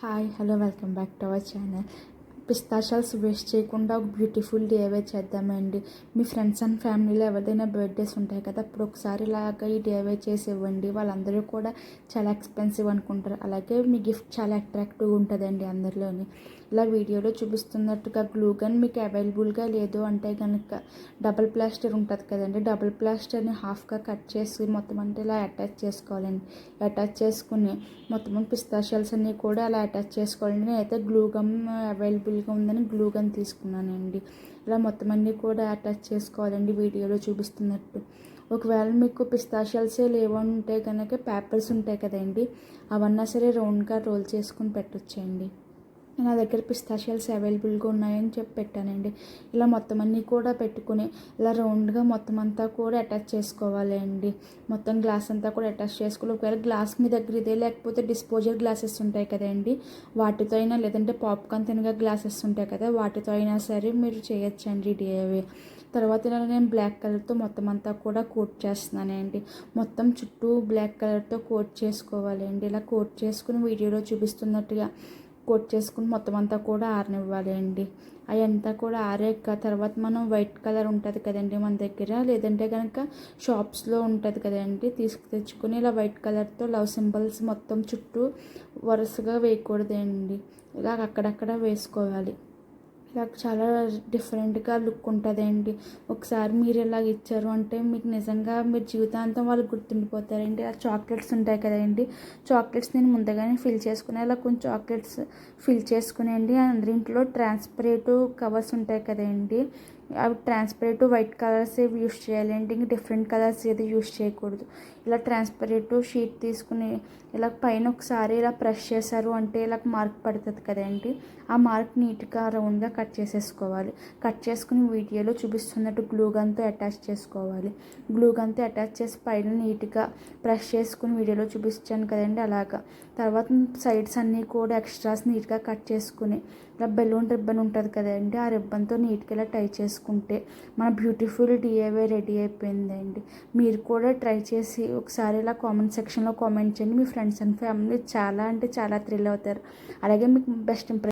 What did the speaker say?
Hi hello welcome back to our channel. Pistachios waste చేయకుండా ఒక beautiful DIY చేద్దామండి. మీ friends and ఫ్యామిలీలో ఎవరిదైనా బర్త్డేస్ ఉంటాయి కదా, అప్పుడు ఒకసారి ఇలాగ ఈ డిఐవై చేసి ఇవ్వండి. వాళ్ళందరూ కూడా చాలా ఎక్స్పెన్సివ్ అనుకుంటారు, అలాగే మీ గిఫ్ట్ చాలా అట్రాక్టివ్గా ఉంటుందండి అందరిలోని. ఇలా వీడియోలో చూపిస్తున్నట్టుగా గ్లూ గన్ మీకు అవైలబుల్గా లేదు అంటే కనుక డబుల్ ప్లాస్టర్ ఉంటుంది కదండి, డబుల్ ప్లాస్టర్ని హాఫ్గా కట్ చేసి మొత్తం అంటే ఇలా అటాచ్ చేసుకోవాలండి. అటాచ్ చేసుకుని మొత్తం పిస్తాషియాస్ అన్నీ కూడా అలా అటాచ్ చేసుకోవాలండి. నేనైతే గ్లూ గమ్ అవైలబుల్గా ఉందని గ్లూ గన్ తీసుకున్నానండి. ఇలా మొత్తం అన్నీ కూడా అటాచ్ చేసుకోవాలండి వీడియోలో చూపిస్తున్నట్టు. ఒకవేళ మీకు పిస్తాషియాసే లేవంటే కనుక పేపర్స్ ఉంటాయి కదండి, అవన్నా సరే రౌండ్గా రోల్ చేసుకుని పెట్టొచ్చండి. నా దగ్గర పిస్తాషియాస్ అవైలబుల్గా ఉన్నాయని చెప్పి పెట్టానండి. ఇలా మొత్తం అన్నీ కూడా పెట్టుకుని ఇలా రౌండ్గా మొత్తం అంతా కూడా అటాచ్ చేసుకోవాలి అండి. మొత్తం గ్లాస్ అంతా కూడా అటాచ్ చేసుకోవాలి. ఒకవేళ గ్లాస్ మీ దగ్గర ఇదే లేకపోతే డిస్పోజల్ గ్లాసెస్ ఉంటాయి కదండి, వాటితో అయినా, లేదంటే పాప్కార్న్ తినగా గ్లాసెస్ ఉంటాయి కదా, వాటితో అయినా సరే మీరు చేయొచ్చండి డిఐవై. తర్వాత ఇలా నేను బ్లాక్ కలర్తో మొత్తం అంతా కూడా కోట్ చేస్తున్నానండి. మొత్తం చుట్టూ బ్లాక్ కలర్తో కోట్ చేసుకోవాలండి. ఇలా కోట్ చేసుకుని వీడియోలో చూపిస్తున్నట్టుగా కోట్ చేసుకుని మొత్తం అంతా కూడా ఆరనివ్వాలి అండి. అవంతా కూడా ఆరాక తర్వాత మనం వైట్ కలర్ ఉంటుంది కదండి మన దగ్గర, లేదంటే కనుక షాప్స్లో ఉంటుంది కదండి, తెచ్చుకొని ఇలా వైట్ కలర్తో లవ్ సింబల్స్ మొత్తం చుట్టూ వరుసగా వేయకూడదండి, ఇలా అక్కడక్కడ వేసుకోవాలి. ఇలా చాలా డిఫరెంట్గా లుక్ ఉంటుందండి. ఒకసారి మీరు ఇలాగ ఇచ్చారు అంటే మీకు నిజంగా మీరు జీవితాంతం వాళ్ళు గుర్తుండిపోతారండి. ఆ చాక్లెట్స్ ఉంటాయి కదండి, చాక్లెట్స్ నేను ముందుగానే ఫిల్ చేసుకుని అలా కొంచెం చాక్లెట్స్ ఫిల్ చేసుకునేయండి. అందరింట్లో ట్రాన్స్పరెంట్ కవర్స్ ఉంటాయి కదండి, అవి ట్రాన్స్పరెంట్ వైట్ కలర్స్ యూస్ చేయాలండి. ఇంక డిఫరెంట్ కలర్స్ ఏది యూస్ చేయకూడదు. ఇలా ట్రాన్స్పరెంట్ షీట్ తీసుకుని ఇలా పైన ఒకసారి ఇలా ప్రెస్ చేశారు అంటే ఇలా మార్క్ పడుతుంది కదండి, ఆ మార్క్ నీట్గా రౌండ్గా కట్ చేసేసుకోవాలి. కట్ చేసుకుని వీడియోలో చూపిస్తున్నట్టు గ్లూ గన్తో అటాచ్ చేసుకోవాలి. గ్లూ గన్తో అటాచ్ చేసి పైన నీట్గా ప్రెస్ చేసుకుని వీడియోలో చూపించాను కదండి అలాగా. తర్వాత సైడ్స్ అన్నీ కూడా ఎక్స్ట్రాస్ నీట్గా కట్ చేసుకుని ఇలా బెలూన్ రిబ్బన్ ఉంటుంది కదండి, ఆ రిబ్బన్తో నీట్గా ఇలా టై చేసుకుంటే మన బ్యూటిఫుల్ డిఐవై రెడీ అయిపోయిందండి. మీరు కూడా ట్రై చేసి ఒకసారి ఇలా కామెంట్ సెక్షన్లో కామెంట్ చేయండి. మీ ఫ్రెండ్స్ అండ్ ఫ్యామిలీ చాలా అంటే చాలా థ్రిల్ అవుతారు. అలాగే మీకు బెస్ట్ ఇంప్రెషన్